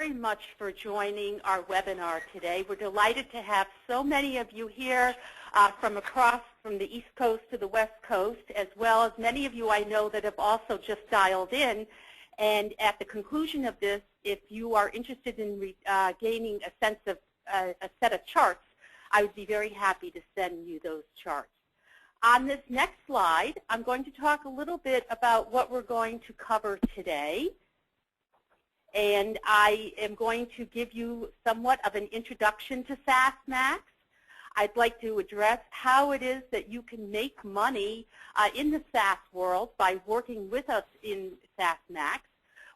very much for joining our webinar today. We're delighted to have so many of you here from the East Coast to the West Coast, as well as many of you I know that have also just dialed in. And at the conclusion of this, if you are interested in gaining a sense of a set of charts, I would be very happy to send you those charts. On this next slide, I'm going to talk a little bit about what we're going to cover today. And I am going to give you somewhat of an introduction to SaaSMAX. I'd like to address how it is that you can make money in the SaaS world by working with us in SaaSMAX.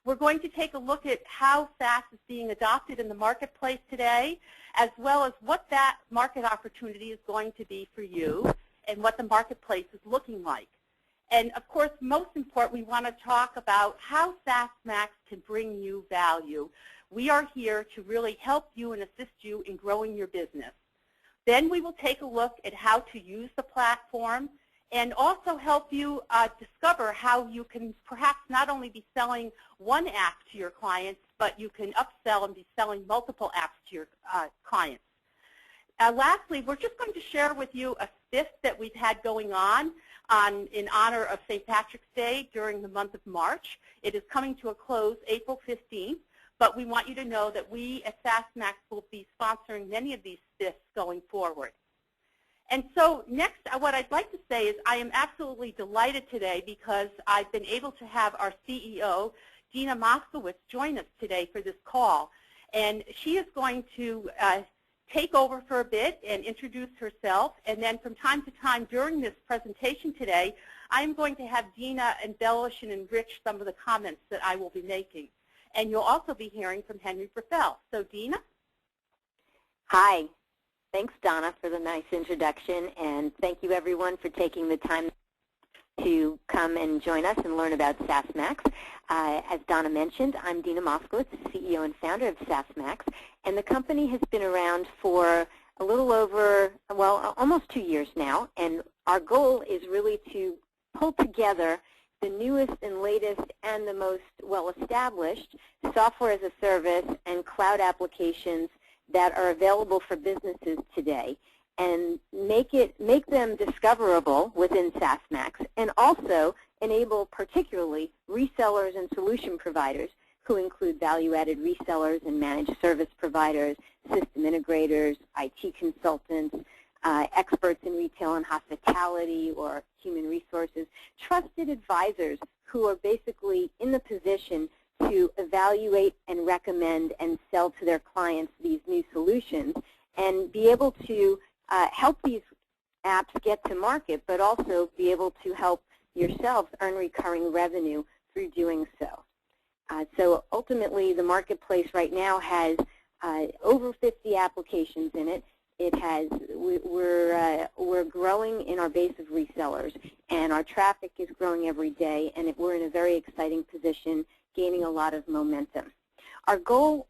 We're going to take a look at how SaaS is being adopted in the marketplace today, as well as what that market opportunity is going to be for you and what the marketplace is looking like. And of course, most important, we want to talk about how SaaSMAX can bring you value. We are here to really help you and assist you in growing your business. Then we will take a look at how to use the platform and also help you discover how you can perhaps not only be selling one app to your clients, but you can upsell and be selling multiple apps to your clients. Lastly, we're just going to share with you a spiff that we've had going on in honor of St. Patrick's Day during the month of March. It is coming to a close April 15th, but we want you to know that we at SaaSMAX will be sponsoring many of these spiffs going forward. And so next, what I'd like to say is I am absolutely delighted today because I've been able to have our CEO, Dina Moskowitz, join us today for this call. And she is going to take over for a bit and introduce herself. And then from time to time during this presentation today, I'm going to have Dina embellish and enrich some of the comments that I will be making. And you'll also be hearing from Henry Breffel. So Dina? Hi. Thanks, Donna, for the nice introduction, and thank you, everyone, for taking the time to come and join us and learn about SaaSMAX. As Donna mentioned, I'm Dina Moskowitz, CEO and founder of SaaSMAX, and the company has been around for a little over, well, almost 2 years now, and our goal is really to pull together the newest and latest and the most well-established software as a service and cloud applications that are available for businesses today and make them discoverable within SaaSMAX, and also enable particularly resellers and solution providers who include value-added resellers and managed service providers, system integrators, IT consultants, experts in retail and hospitality or human resources, trusted advisors who are basically in the position to evaluate and recommend and sell to their clients these new solutions and be able to help these apps get to market, but also be able to help yourselves earn recurring revenue through doing so. So ultimately, the marketplace right now has over 50 applications in it. We're growing in our base of resellers, and our traffic is growing every day, and we're in a very exciting position, gaining a lot of momentum. Our goal,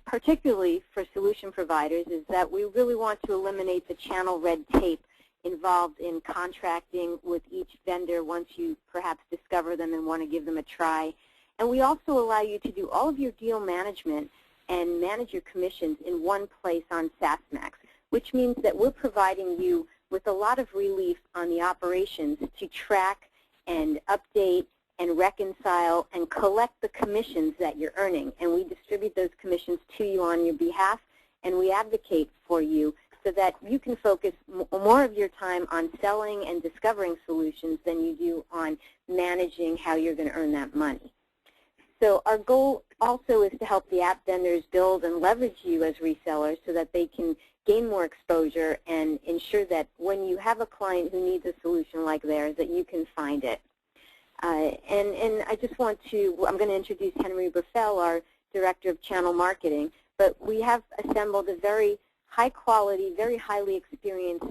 particularly for solution providers, is that we really want to eliminate the channel red tape involved in contracting with each vendor once you perhaps discover them and want to give them a try. And we also allow you to do all of your deal management and manage your commissions in one place on SaaSMAX, which means that we're providing you with a lot of relief on the operations to track and update and reconcile and collect the commissions that you're earning. And we distribute those commissions to you on your behalf, and we advocate for you so that you can focus more of your time on selling and discovering solutions than you do on managing how you're going to earn that money. So our goal also is to help the app vendors build and leverage you as resellers so that they can gain more exposure and ensure that when you have a client who needs a solution like theirs, that you can find it. And I just want to, I'm going to introduce Henry Breffel, our Director of Channel Marketing, but we have assembled a very high quality, very highly experienced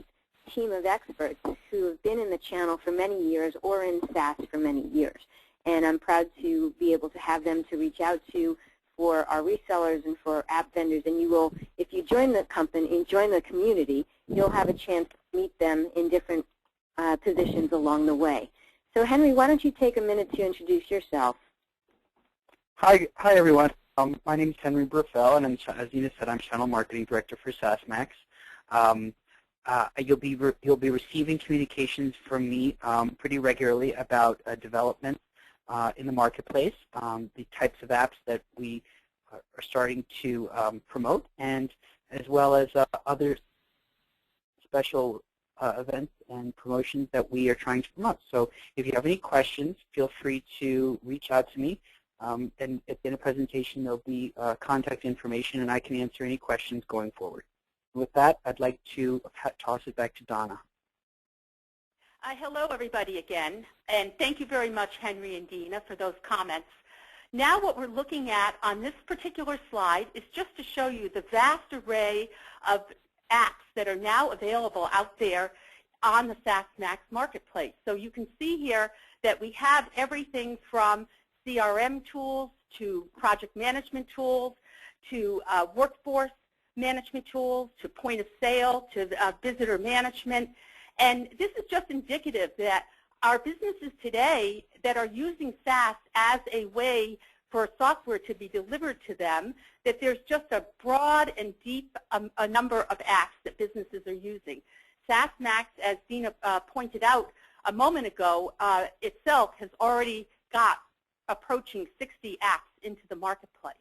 team of experts who have been in the channel for many years or in SaaS for many years. And I'm proud to be able to have them to reach out to for our resellers and for app vendors. And you will, if you join the company and join the community, you'll have a chance to meet them in different positions along the way. So Henry, why don't you take a minute to introduce yourself? Hi everyone. My name is Henry Brufel, and as Nina said, I'm Channel Marketing Director for SaaSMAX. You'll be receiving communications from me pretty regularly about development in the marketplace, the types of apps that we are starting to promote, and as well as other special events and promotions that we are trying to promote. So if you have any questions, feel free to reach out to me. And at the end of the presentation, there'll be contact information, and I can answer any questions going forward. With that, I'd like to toss it back to Donna. Hello, everybody, again, and thank you very much, Henry and Dina, for those comments. Now what we're looking at on this particular slide is just to show you the vast array of apps that are now available out there on the SaaSMAX marketplace. So you can see here that we have everything from CRM tools to project management tools to workforce management tools to point of sale to visitor management. And this is just indicative that our businesses today that are using SaaS as a way for software to be delivered to them, that there's just a broad and deep a number of apps that businesses are using. SaaSMAX, as Dina pointed out a moment ago, itself has already got approaching 60 apps into the marketplace.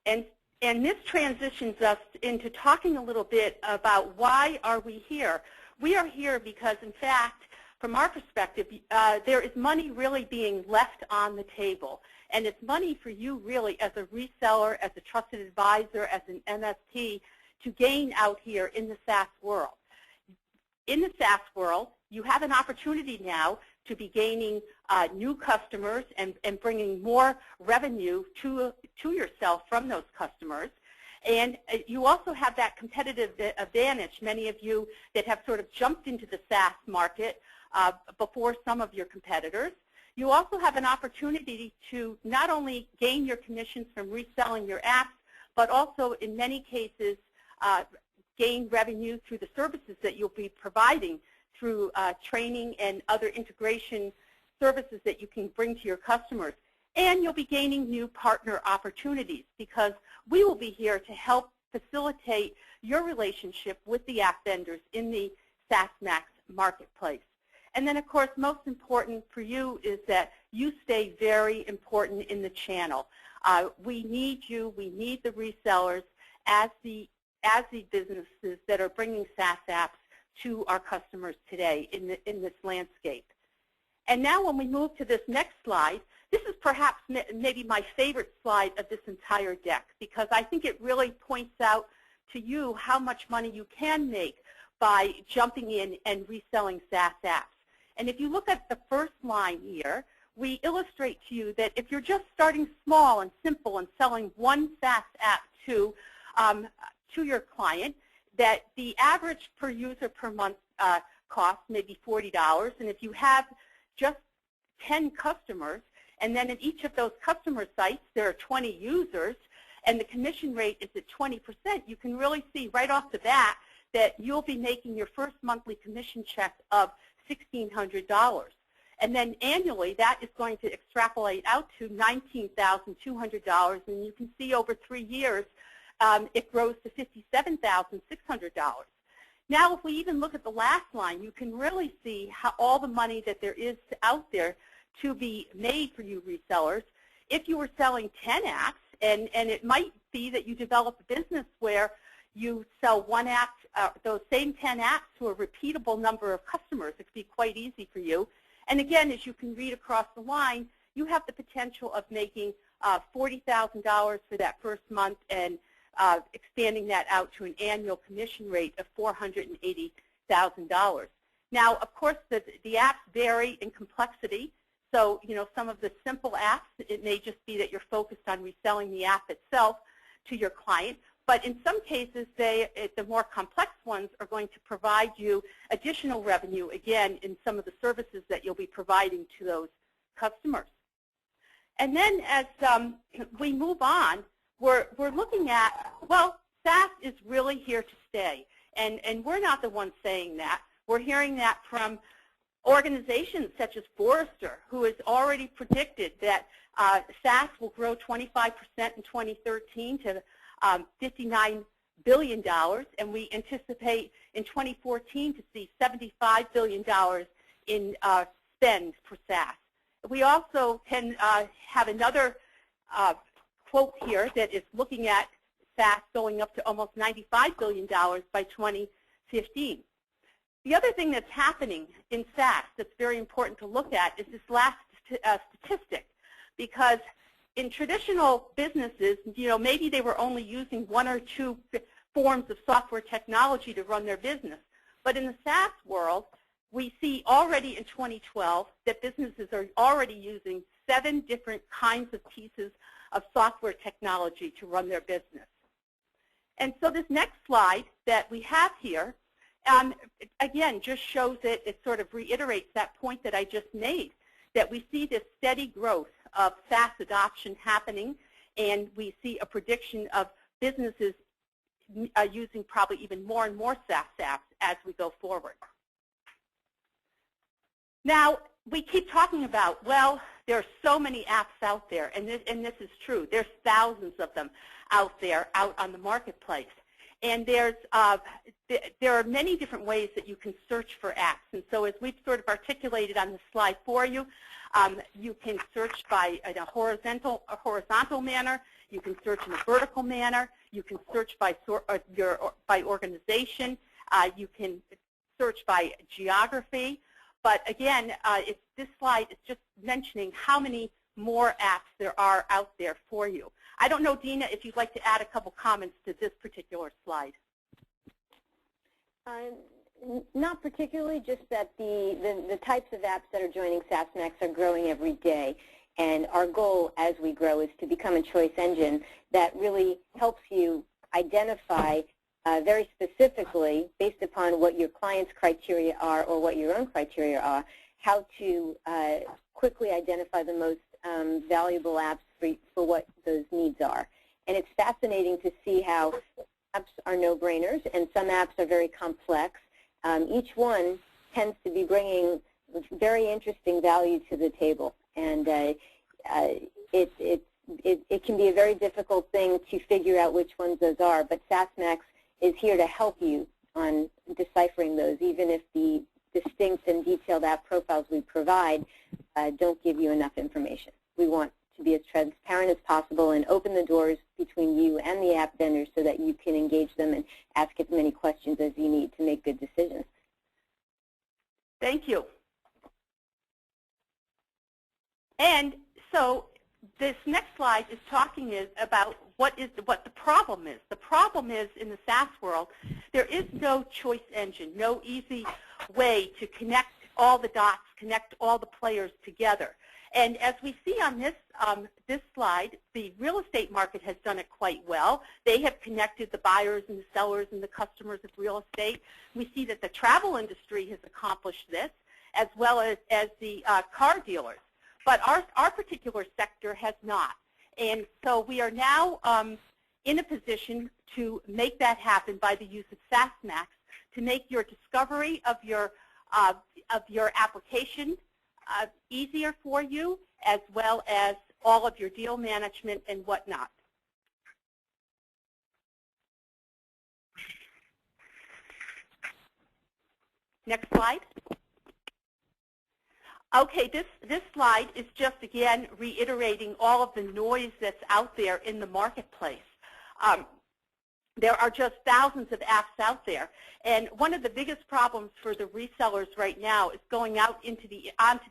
And this transitions us into talking a little bit about why are we here. We are here because, in fact, from our perspective, there is money really being left on the table. And it's money for you really as a reseller, as a trusted advisor, as an MSP to gain out here in the SaaS world. In the SaaS world, you have an opportunity now to be gaining new customers and bringing more revenue to yourself from those customers. And you also have that competitive advantage, many of you that have sort of jumped into the SaaS market before some of your competitors. You also have an opportunity to not only gain your commissions from reselling your apps, but also in many cases gain revenue through the services that you'll be providing through training and other integration services that you can bring to your customers. And you'll be gaining new partner opportunities because we will be here to help facilitate your relationship with the app vendors in the SaaSMAX marketplace. And then, of course, most important for you is that you stay very important in the channel. We need you. We need the resellers as the businesses that are bringing SaaS apps to our customers today in this landscape. And now when we move to this next slide, this is perhaps maybe my favorite slide of this entire deck because I think it really points out to you how much money you can make by jumping in and reselling SaaS apps. And if you look at the first line here, we illustrate to you that if you're just starting small and simple and selling one SaaS app to your client, that the average per user per month cost may be $40. And if you have just 10 customers, and then in each of those customer sites there are 20 users, and the commission rate is at 20%, you can really see right off the bat that you'll be making your first monthly commission check of $1,600. And then annually, that is going to extrapolate out to $19,200, and you can see over 3 years, it grows to $57,600. Now, if we even look at the last line, you can really see how all the money that there is out there to be made for you resellers. If you were selling 10 apps, and it might be that you develop a business where you sell one app, those same 10 apps to a repeatable number of customers, it could be quite easy for you. And again, as you can read across the line, you have the potential of making $40,000 for that first month and expanding that out to an annual commission rate of $480,000. Now, of course, the apps vary in complexity. So, you know, some of the simple apps, it may just be that you're focused on reselling the app itself to your client. But in some cases, the more complex ones are going to provide you additional revenue, again, in some of the services that you'll be providing to those customers. And then as we move on, we're looking at, well, SaaS is really here to stay. And we're not the ones saying that. We're hearing that from Organizations such as Forrester, who has already predicted that SaaS will grow 25% in 2013 to $59 billion, and we anticipate in 2014 to see $75 billion in spend for SaaS. We also can have another quote here that is looking at SaaS going up to almost $95 billion by 2015. The other thing that's happening in SaaS that's very important to look at is this last statistic, because in traditional businesses, maybe they were only using one or two forms of software technology to run their business. But in the SaaS world, we see already in 2012 that businesses are already using 7 different kinds of pieces of software technology to run their business. And so this next slide that we have here, again, just shows it sort of reiterates that point that I just made, that we see this steady growth of SaaS adoption happening, and we see a prediction of businesses using probably even more and more SaaS apps as we go forward. Now, we keep talking about, well, there are so many apps out there, and this is true. There's thousands of them out there, out on the marketplace. And there are many different ways that you can search for apps. And so as we've sort of articulated on the slide for you, you can search in a horizontal manner. You can search in a vertical manner. You can search by organization. You can search by geography. But again, this slide is just mentioning how many more apps there are out there for you. I don't know, Dina, if you'd like to add a couple comments to this particular slide. Not particularly, just that the types of apps that are joining SaaSMAX are growing every day. And our goal as we grow is to become a choice engine that really helps you identify very specifically, based upon what your client's criteria are or what your own criteria are, how to quickly identify the most valuable apps for what those needs are. And it's fascinating to see how apps are no-brainers and some apps are very complex. Each one tends to be bringing very interesting value to the table. And it can be a very difficult thing to figure out which ones those are, but SaaSMAX is here to help you on deciphering those, even if the distinct and detailed app profiles we provide don't give you enough information. We want to be as transparent as possible and open the doors between you and the app vendors so that you can engage them and ask as many questions as you need to make good decisions. Thank you. And so this next slide is talking about what the problem is. The problem is, in the SaaS world, there is no choice engine, no easy way to connect all the dots, connect all the players together. And as we see on this slide, the real estate market has done it quite well. They have connected the buyers and the sellers and the customers of real estate. We see that the travel industry has accomplished this, as well as the car dealers. But our particular sector has not. And so we are now in a position to make that happen by the use of SaaSMAX to make your discovery of your application easier for you, as well as all of your deal management and whatnot. Next slide. Okay, this slide is just, again, reiterating all of the noise that's out there in the marketplace. There are just thousands of apps out there, and one of the biggest problems for the resellers right now is going out onto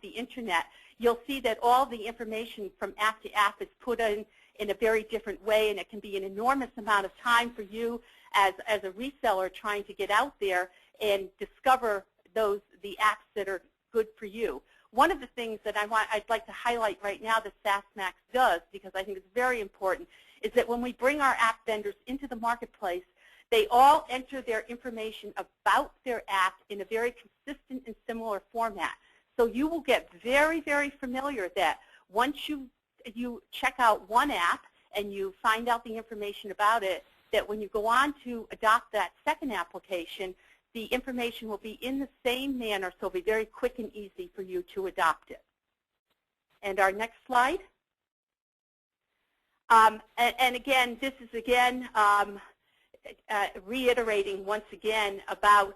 the internet. You'll see that all the information from app to app is put in a very different way, and it can be an enormous amount of time for you as a reseller trying to get out there and discover the apps that are good for you. One of the things that I'd like to highlight right now that SaaSMAX does, because I think it's very important, is that when we bring our app vendors into the marketplace, they all enter their information about their app in a very consistent and similar format. So you will get very, very familiar that once you check out one app and you find out the information about it, that when you go on to adopt that second application, the information will be in the same manner, so it'll be very quick and easy for you to adopt it. And our next slide. And again, this is reiterating once again about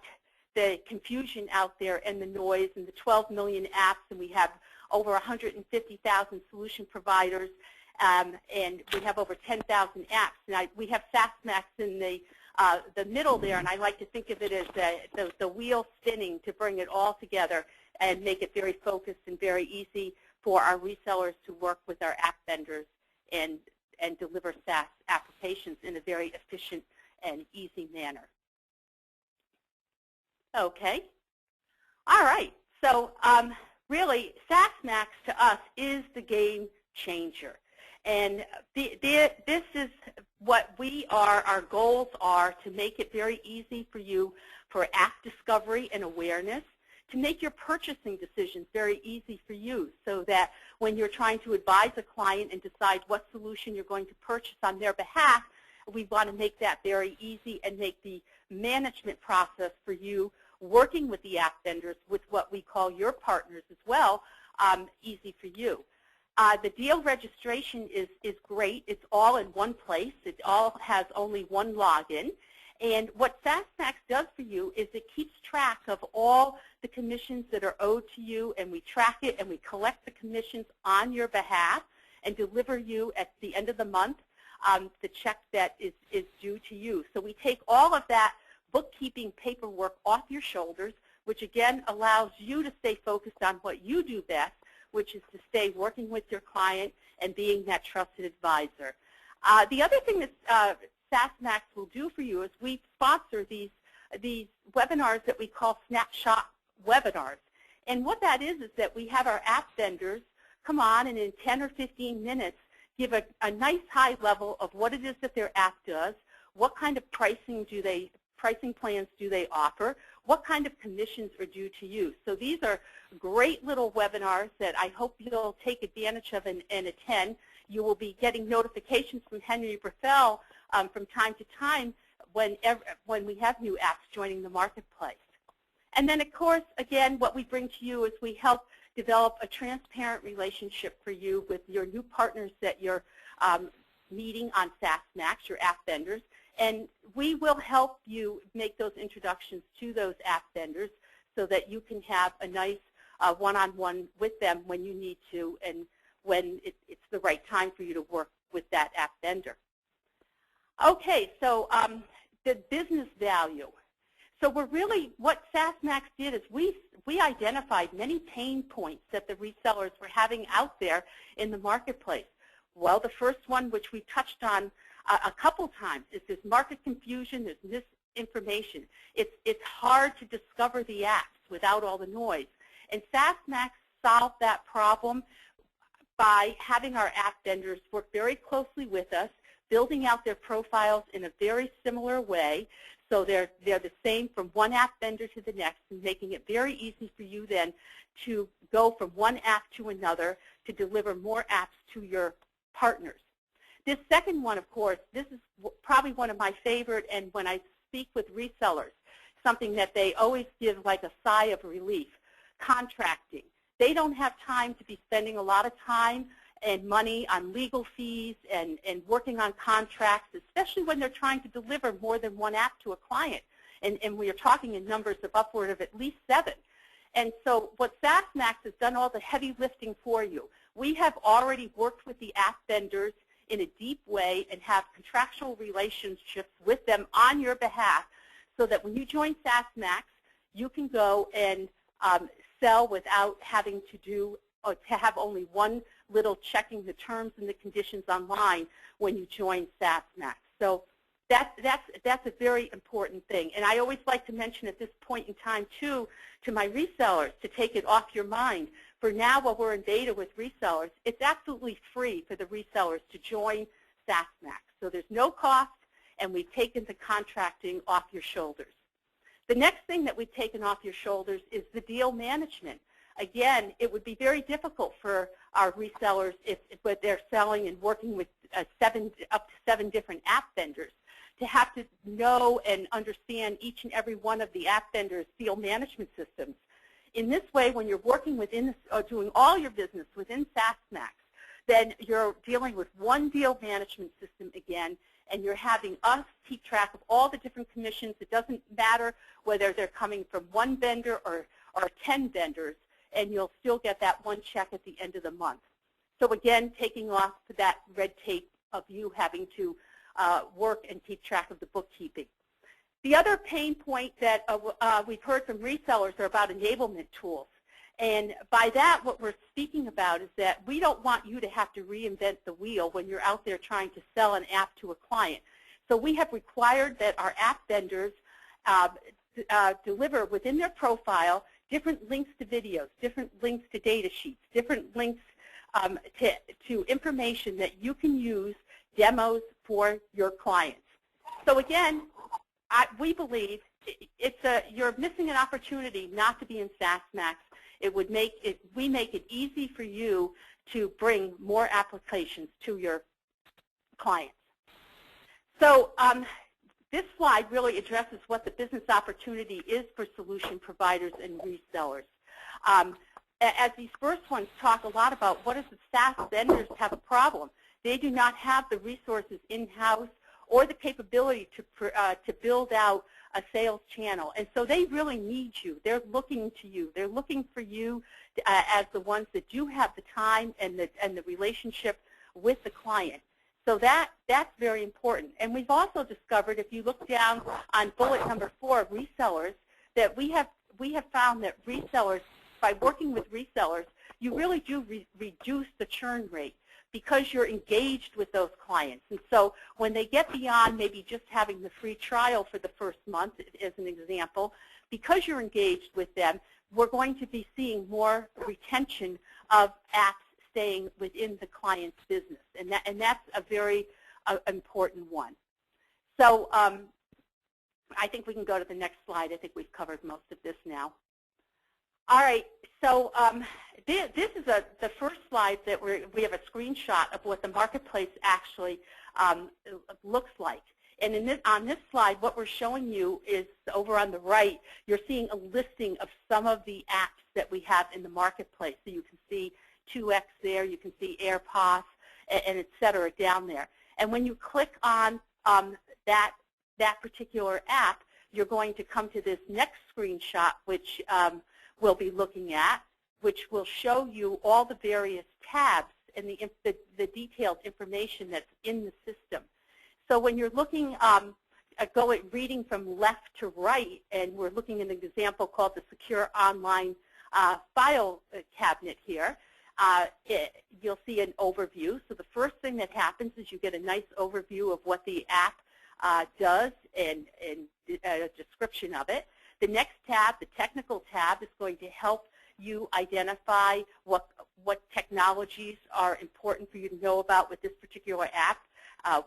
the confusion out there and the noise and the 12 million apps, and we have over 150,000 solution providers, and we have over 10,000 apps. Now, we have SaaSMAX in the middle there, and I like to think of it as the wheel spinning to bring it all together and make it very focused and very easy for our resellers to work with our app vendors and deliver SaaS applications in a very efficient and easy manner. Okay. All right. So really, SaaSMAX to us is the game changer. And this is what our goals are, to make it very easy for you for app discovery and awareness, to make your purchasing decisions very easy for you, so that when you're trying to advise a client and decide what solution you're going to purchase on their behalf, we want to make that very easy and make the management process for you working with the app vendors, with what we call your partners as well, easy for you. The deal registration is great. It's all in one place. It all has only one login. And what SaaSMAX does for you is it keeps track of all the commissions that are owed to you, and we track it and we collect the commissions on your behalf and deliver you at the end of the month the check that is due to you. So we take all of that bookkeeping paperwork off your shoulders, which again allows you to stay focused on what you do best, which is to stay working with your client and being that trusted advisor. The other thing that SaaSMAX will do for you is we sponsor these webinars that we call snapshot webinars. And what that is that we have our app vendors come on and in 10 or 15 minutes give a nice high level of what it is that their app does, what kind of pricing plans do they offer, what kind of commissions are due to you. So these are great little webinars that I hope you'll take advantage of and attend. You will be getting notifications from Henry Breffel from time to time when we have new apps joining the marketplace. And then, of course, again, what we bring to you is we help develop a transparent relationship for you with your new partners that you're meeting on SaaSMAX, your app vendors. And we will help you make those introductions to those app vendors so that you can have a nice one-on-one with them when you need to and when it's the right time for you to work with that app vendor. Okay, so the business value. So what SaaSMAX did is we identified many pain points that the resellers were having out there in the marketplace. Well, the first one, which we touched on a couple times, is this market confusion, there's misinformation. It's hard to discover the apps without all the noise. And SaaSMAX solved that problem by having our app vendors work very closely with us, building out their profiles in a very similar way, so they're the same from one app vendor to the next, and making it very easy for you then to go from one app to another to deliver more apps to your partners. This second one, of course, this is probably one of my favorite, and when I speak with resellers, something that they always give like a sigh of relief: contracting. They don't have time to be spending a lot of time and money on legal fees and working on contracts, especially when they're trying to deliver more than one app to a client. And we are talking in numbers of upward of at least 7. And so what SaaSMAX has done all the heavy lifting for you. We have already worked with the app vendors in a deep way and have contractual relationships with them on your behalf, so that when you join SaaSMAX, you can go and sell without having to have only one little checking the terms and the conditions online when you join SaaSMAX. So that's a very important thing. And I always like to mention at this point in time, too, to my resellers, to take it off your mind. For now, while we're in beta with resellers, it's absolutely free for the resellers to join SaaSMAX. So there's no cost, and we've taken the contracting off your shoulders. The next thing that we've taken off your shoulders is the deal management. Again, it would be very difficult for our resellers if they're selling and working with up to 7 different app vendors to have to know and understand each and every one of the app vendors' field management systems. In this way, when you're working within, doing all your business within SaaSMAX, then you're dealing with one field management system again, and you're having us keep track of all the different commissions. It doesn't matter whether they're coming from one vendor or 10 vendors, and you'll still get that one check at the end of the month. So again, taking off that red tape of you having to work and keep track of the bookkeeping. The other pain point that we've heard from resellers are about enablement tools. And by that, what we're speaking about is that we don't want you to have to reinvent the wheel when you're out there trying to sell an app to a client. So we have required that our app vendors deliver within their profile different links to videos, different links to data sheets, different links to information that you can use demos for your clients. So again, we believe you're missing an opportunity not to be in SaaSMAX. We make it easy for you to bring more applications to your clients. So this slide really addresses what the business opportunity is for solution providers and resellers. As these first ones talk a lot about what if the SaaS vendors have a problem. They do not have the resources in-house or the capability to build out a sales channel. And so they really need you. They're looking to you. They're looking for you as the ones that do have the time and the relationship with the client. So that's very important. And we've also discovered, if you look down on bullet number 4, resellers, that we have found that resellers, by working with resellers, you really do reduce the churn rate because you're engaged with those clients. And so when they get beyond maybe just having the free trial for the first month, as an example, because you're engaged with them, we're going to be seeing more retention of apps staying within the client's business. And that's a very important one. So I think we can go to the next slide. I think we've covered most of this now. All right, so this is the first slide that we have a screenshot of what the marketplace actually looks like. And on this slide, what we're showing you is over on the right, you're seeing a listing of some of the apps that we have in the marketplace. So you can see 2X there, you can see AirPods, and et cetera down there. And when you click on that particular app, you're going to come to this next screenshot, which we'll be looking at, which will show you all the various tabs and the detailed information that's in the system. So when you're looking, reading from left to right, and we're looking at an example called the Secure Online File Cabinet here, you'll see an overview. So the first thing that happens is you get a nice overview of what the app does and a description of it. The next tab, the technical tab, is going to help you identify what technologies are important for you to know about with this particular app.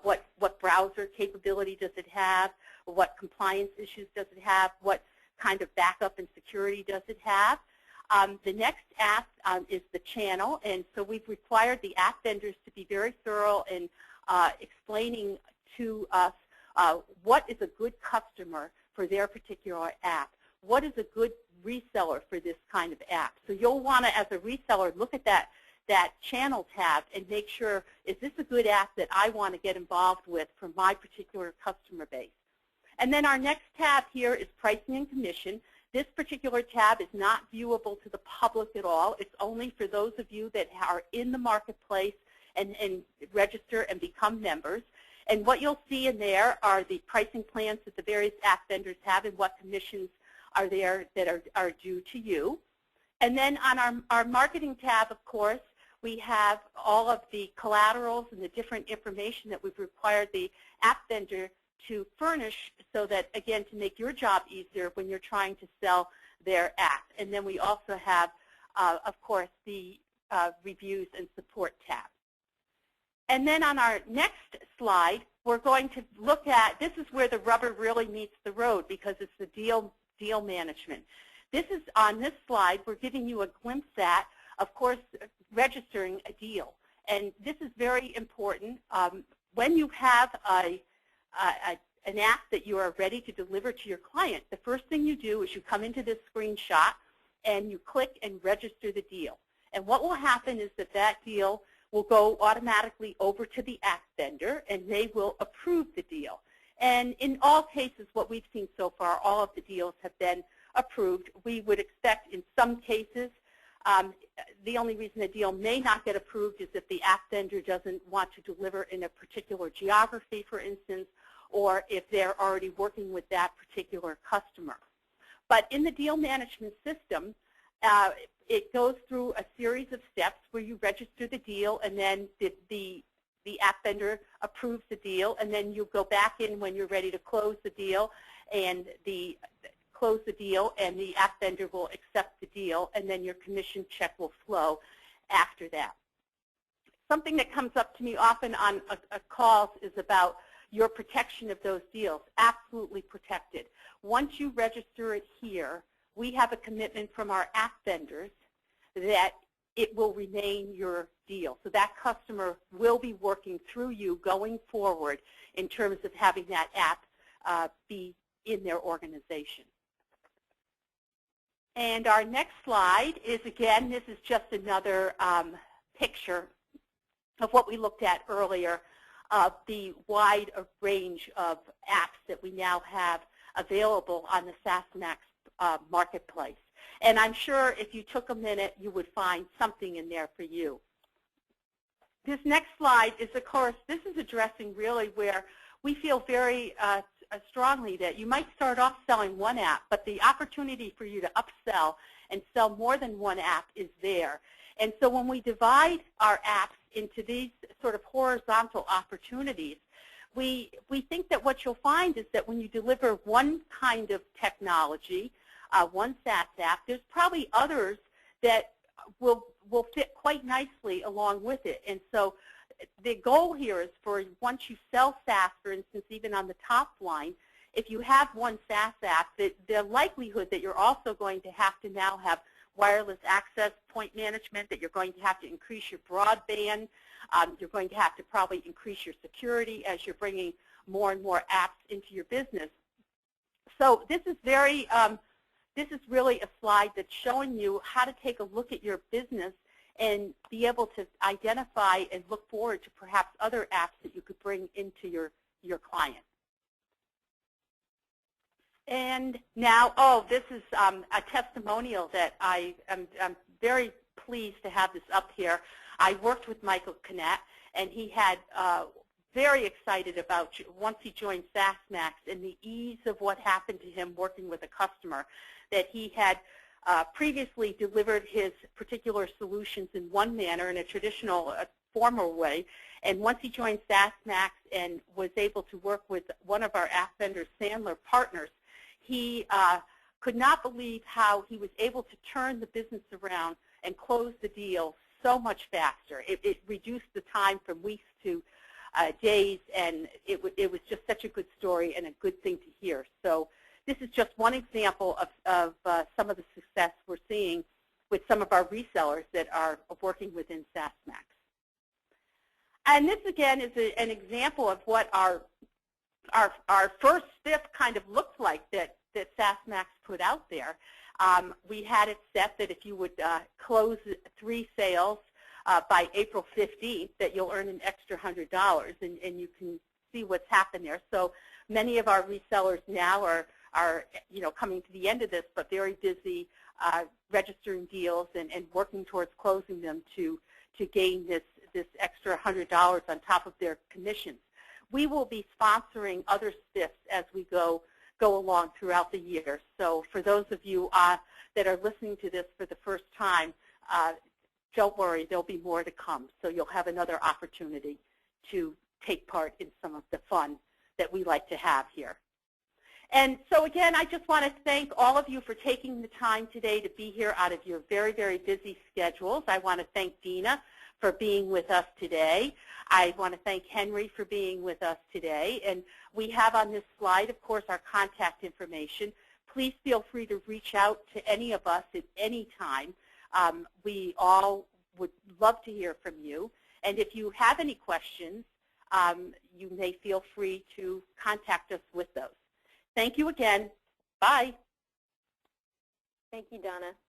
What browser capability does it have? What compliance issues does it have? What kind of backup and security does it have? The next app is the channel, and so we've required the app vendors to be very thorough in explaining to us what is a good customer for their particular app. What is a good reseller for this kind of app? So you'll want to, as a reseller, look at that channel tab and make sure, is this a good app that I want to get involved with for my particular customer base? And then our next tab here is pricing and commission. This particular tab is not viewable to the public at all. It's only for those of you that are in the marketplace and register and become members. And what you'll see in there are the pricing plans that the various app vendors have and what commissions are there that are due to you. And then on our marketing tab, of course, we have all of the collaterals and the different information that we've required the app vendor to furnish so that, again, to make your job easier when you're trying to sell their app. And then we also have, of course, the reviews and support tab. And then on our next slide, we're going to look at, this is where the rubber really meets the road because it's the deal management. This is, on this slide, we're giving you a glimpse at, of course, registering a deal. And this is very important. When you have a an app that you are ready to deliver to your client, the first thing you do is you come into this screenshot and you click and register the deal. And what will happen is that that deal will go automatically over to the app vendor, and they will approve the deal. And in all cases, what we've seen so far, all of the deals have been approved. We would expect in some cases, the only reason a deal may not get approved is if the app vendor doesn't want to deliver in a particular geography, for instance, or if they're already working with that particular customer. But in the deal management system, it goes through a series of steps where you register the deal, and then the app vendor approves the deal, and then you go back in when you're ready to close the deal, and the app vendor will accept the deal, and then your commission check will flow after that. Something that comes up to me often on calls is about your protection of those deals. Absolutely protected. Once you register it here, we have a commitment from our app vendors that it will remain your deal. So that customer will be working through you going forward in terms of having that app be in their organization. And our next slide is, again, this is just another picture of what we looked at earlier, of the wide range of apps that we now have available on the SaaSMAX marketplace. And I'm sure if you took a minute, you would find something in there for you. This next slide is, of course, this is addressing really where we feel very strongly that you might start off selling one app, but the opportunity for you to upsell and sell more than one app is there. And so when we divide our apps into these sort of horizontal opportunities, we think that what you'll find is that when you deliver one kind of technology, one SaaS app, there's probably others that will fit quite nicely along with it. And so the goal here is for once you sell SaaS, for instance, even on the top line, if you have one SaaS app, the likelihood that you're also going to have to now have wireless access point management, that you're going to have to increase your broadband, you're going to have to probably increase your security as you're bringing more and more apps into your business. So this is very, this is really a slide that's showing you how to take a look at your business and be able to identify and look forward to perhaps other apps that you could bring into your client. And now, this is a testimonial that I'm very pleased to have this up here. I worked with Michael Canet, and he had very excited about once he joined SaaSMAX and the ease of what happened to him working with a customer, that he had previously delivered his particular solutions in one manner, in a traditional, formal way. And once he joined SaaSMAX and was able to work with one of our app vendor Sandler partners, he could not believe how he was able to turn the business around and close the deal so much faster. It reduced the time from weeks to days, and it was just such a good story and a good thing to hear. So this is just one example of some of the success we're seeing with some of our resellers that are working within SaaSMAX. And this, again, is an example of what our first SIP kind of looked like that SaaSMAX put out there. We had it set that if you would close 3 sales by April 15th, that you'll earn an extra $100, and you can see what's happened there. So many of our resellers now are coming to the end of this, but very busy registering deals and working towards closing them to gain this extra $100 on top of their commissions. We will be sponsoring other SIFs as we go along throughout the year. So for those of you that are listening to this for the first time, don't worry, there'll be more to come. So you'll have another opportunity to take part in some of the fun that we like to have here. And so again, I just want to thank all of you for taking the time today to be here out of your very, very busy schedules. I want to thank Dina for being with us today. I want to thank Henry for being with us today. And we have on this slide, of course, our contact information. Please feel free to reach out to any of us at any time. We all would love to hear from you. And if you have any questions, you may feel free to contact us with those. Thank you again. Bye. Thank you, Donna.